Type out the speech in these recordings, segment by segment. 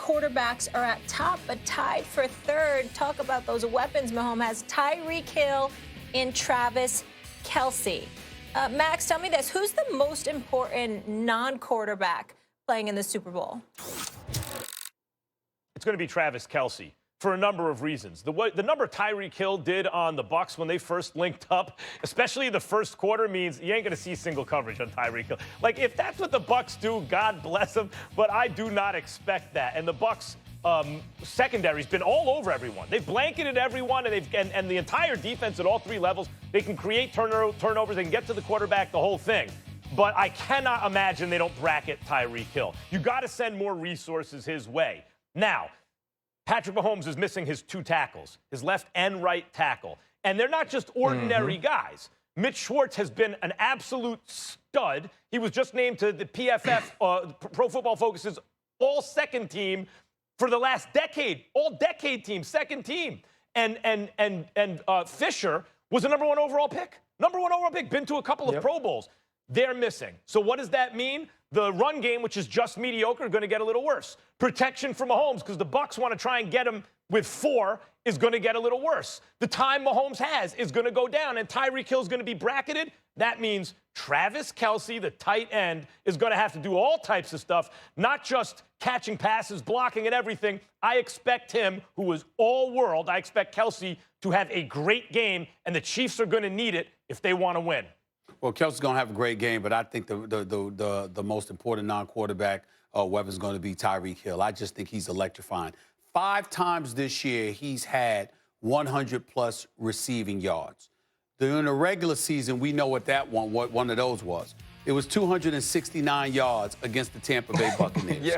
quarterbacks are at top, but tied for third. Talk about those weapons Mahomes has. Tyreek Hill and Travis Kelce. Max, tell me this. Who's the most important non-quarterback playing in the Super Bowl? It's going to be Travis Kelce for a number of reasons. The number Tyreek Hill did on the Bucs when they first linked up, especially the first quarter, means you ain't going to see single coverage on Tyreek Hill. Like, if that's what the Bucs do, God bless them, but I do not expect that. And the Bucs secondary's been all over everyone. They've blanketed everyone, and the entire defense at all three levels. They can create turnovers. They can get to the quarterback, the whole thing. But I cannot imagine they don't bracket Tyreek Hill. You got to send more resources his way. Now, Patrick Mahomes is missing his two tackles, his left and right tackle. And they're not just ordinary guys. Mitch Schwartz has been an absolute stud. He was just named to the PFF, Pro Football Focus's all-second team for the last decade. All-decade team, second team. And Fisher was the number one overall pick. Number one overall pick, been to a couple of Pro Bowls. They're missing. So what does that mean? The run game, which is just mediocre, going to get a little worse. Protection from Mahomes, because the Bucs want to try and get him with 4, is going to get a little worse. The time Mahomes has is going to go down, and Tyreek Hill is going to be bracketed. That means Travis Kelce, the tight end, is going to have to do all types of stuff, not just catching passes, blocking, and everything. I expect him, who is all-world, I expect Kelce to have a great game, and the Chiefs are going to need it if they want to win. Well, Kelce's going to have a great game, but I think the most important non-quarterback weapon is going to be Tyreek Hill. I just think he's electrifying. 5 times this year, he's had 100-plus receiving yards. During the regular season, we know what one of those was. It was 269 yards against the Tampa Bay Buccaneers.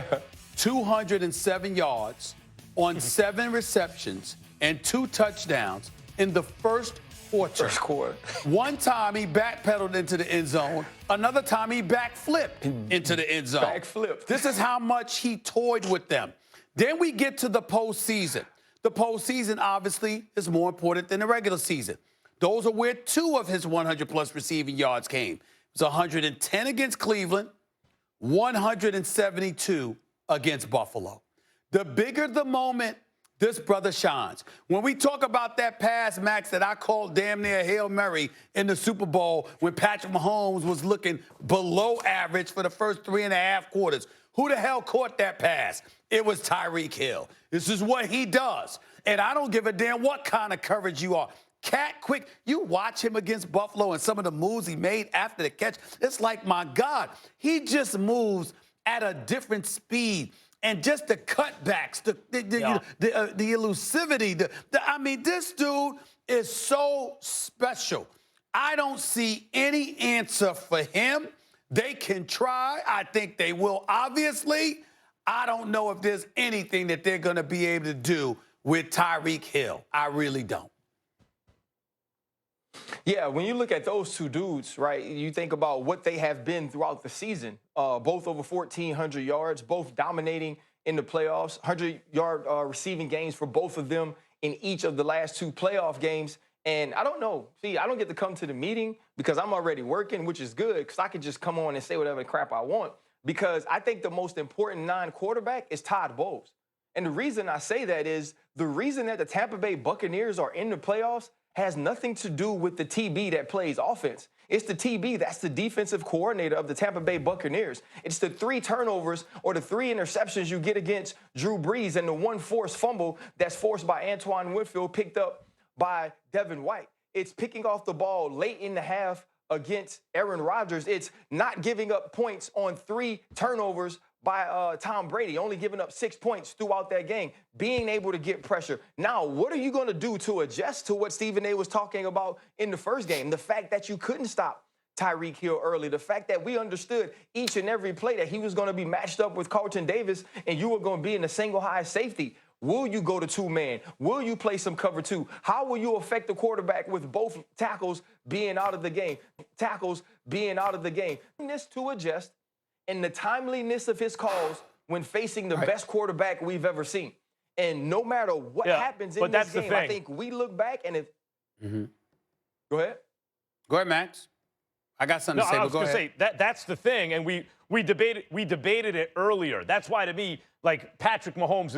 207 yards on 7 receptions and 2 touchdowns in the first quarter. One time he backpedaled into the end zone. Another time he backflipped into the end zone. This is how much he toyed with them. Then we get to the postseason. The postseason, obviously, is more important than the regular season. Those are where 2 of his 100-plus receiving yards came. It was 110 against Cleveland, 172 against Buffalo. The bigger the moment, this brother shines. When we talk about that pass, Max, that I called damn near Hail Mary in the Super Bowl when Patrick Mahomes was looking below average for the first 3.5 quarters, who the hell caught that pass? It was Tyreek Hill. This is what he does. And I don't give a damn what kind of coverage you are. Cat quick, you watch him against Buffalo and some of the moves he made after the catch. It's like, my God, he just moves at a different speed. And just the cutbacks, the elusivity. I mean, this dude is so special. I don't see any answer for him. They can try. I think they will, obviously. I don't know if there's anything that they're going to be able to do with Tyreek Hill. I really don't. Yeah, when you look at those two dudes, right, you think about what they have been throughout the season, both over 1,400 yards, both dominating in the playoffs, 100-yard receiving games for both of them in each of the last 2 playoff games. And I don't know. See, I don't get to come to the meeting because I'm already working, which is good because I could just come on and say whatever crap I want, because I think the most important non-quarterback is Todd Bowles. And the reason I say that is the reason that the Tampa Bay Buccaneers are in the playoffs has nothing to do with the TB that plays offense. It's the TB that's the defensive coordinator of the Tampa Bay Buccaneers. It's the 3 turnovers or the 3 interceptions you get against Drew Brees and the 1 forced fumble that's forced by Antoine Winfield, picked up by Devin White. It's picking off the ball late in the half against Aaron Rodgers. It's not giving up points on 3 turnovers by Tom Brady, only giving up 6 points throughout that game, being able to get pressure. Now, what are you going to do to adjust to what Stephen A. was talking about in the first game? The fact that you couldn't stop Tyreek Hill early, the fact that we understood each and every play that he was going to be matched up with Carlton Davis and you were going to be in a single high safety. Will you go to 2-man? Will you play some cover 2? How will you affect the quarterback with both tackles being out of the game? This to adjust. And the timeliness of his calls when facing the best quarterback we've ever seen. And no matter what happens in this game, I think we look back and if... Go ahead. Go ahead, Max. I got something to say, I was but go going to ahead. say, that's the thing, and we debated it earlier. That's why, to me, like Patrick Mahomes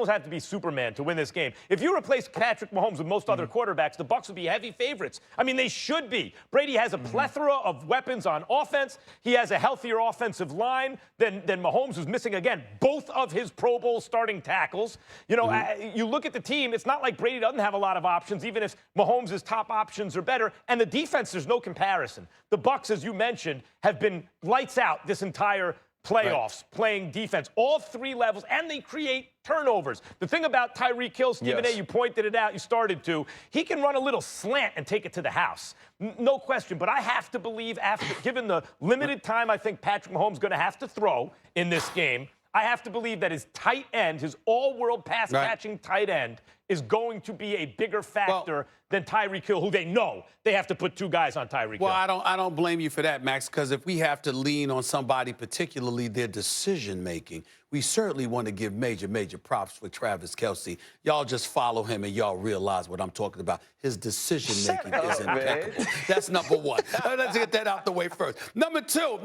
have to be Superman to win this game. If you replace Patrick Mahomes with most other quarterbacks, the Bucs would be heavy favorites. I mean, they should be. Brady has a plethora of weapons on offense. He has a healthier offensive line than Mahomes, who's missing, again, both of his Pro Bowl starting tackles. You know, you look at the team, it's not like Brady doesn't have a lot of options, even if Mahomes' top options are better. And the defense, there's no comparison. The Bucs, as you mentioned, have been lights out this entire playoffs, playing defense, all three levels, and they create turnovers. The thing about Tyreek Hill, Stephen A., you pointed it out, you started to, he can run a little slant and take it to the house. No question, but I have to believe, given the limited time I think Patrick Mahomes is going to have to throw in this game, I have to believe that his tight end, his all-world pass-catching tight end, is going to be a bigger factor than Tyreek Hill, who they know they have to put two guys on Tyreek Hill. Well, I don't blame you for that, Max, because if we have to lean on somebody, particularly their decision-making, we certainly want to give major props for Travis Kelce. Y'all just follow him and y'all realize what I'm talking about. His decision-making is impeccable. That's number one. Let's get that out the way first. Number two,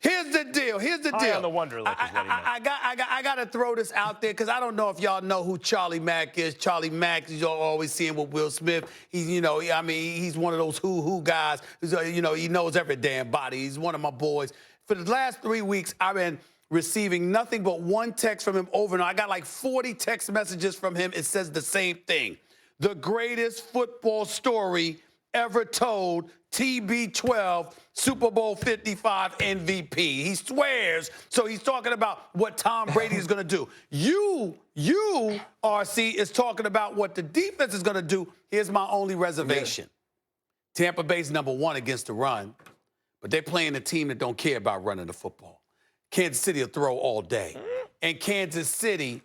here's the deal. Eye on the wonder, like I got to throw this out there because I don't know if y'all know who Charlie Mack is. Charlie Mack, you're always seeing with Will Smith. He's, you know, I mean, he's one of those who guys. You know, he knows every damn body. He's one of my boys. For the last 3 weeks, I've been receiving nothing but one text from him over and over. I got like 40 text messages from him. It says the same thing. The greatest football story ever told, TB12, Super Bowl 55 MVP. He swears. So he's talking about what Tom Brady is going to do. You, RC, is talking about what the defense is going to do. Here's my only reservation. Tampa Bay's number one against the run, but they're playing a team that don't care about running the football. Kansas City will throw all day. And Kansas City,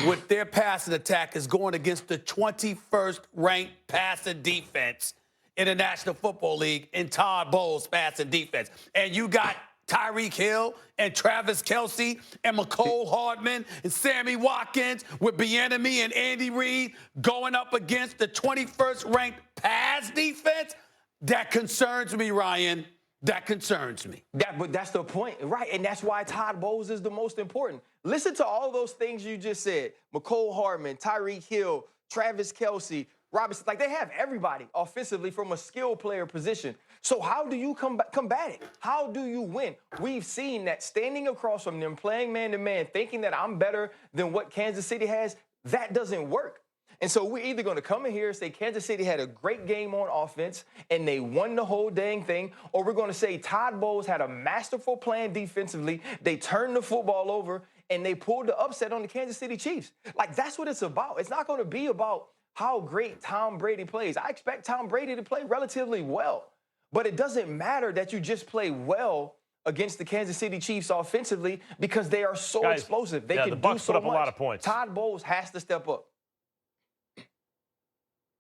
with their passing attack, is going against the 21st ranked passing defense in the National Football League in Todd Bowles' passing defense. And you got Tyreek Hill and Travis Kelce and McCole Hardman and Sammy Watkins with Bieniemy and Andy Reid going up against the 21st ranked pass defense. That concerns me, Ryan. That concerns me. But that's the point, right? And that's why Todd Bowles is the most important. Listen to all those things you just said. McCole Hardman, Tyreek Hill, Travis Kelce, Robinson. Like, they have everybody offensively from a skill player position. So how do you combat it? How do you win? We've seen that standing across from them, playing man-to-man, thinking that I'm better than what Kansas City has, that doesn't work. And so we're either going to come in here and say Kansas City had a great game on offense and they won the whole dang thing, or we're going to say Todd Bowles had a masterful plan defensively, they turned the football over, and they pulled the upset on the Kansas City Chiefs. Like, that's what it's about. It's not going to be about how great Tom Brady plays. I expect Tom Brady to play relatively well, but it doesn't matter that you just play well against the Kansas City Chiefs offensively because they are so explosive. They can the Bucs do so put up much. a lot of points. Todd Bowles has to step up.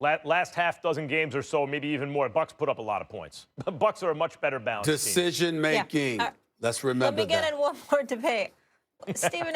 Last half dozen games or so, maybe even more, Bucs put up a lot of points. The Bucs are a much better balanced team. Decision making. Let's remember that. Let me get in one more debate. Stephen A.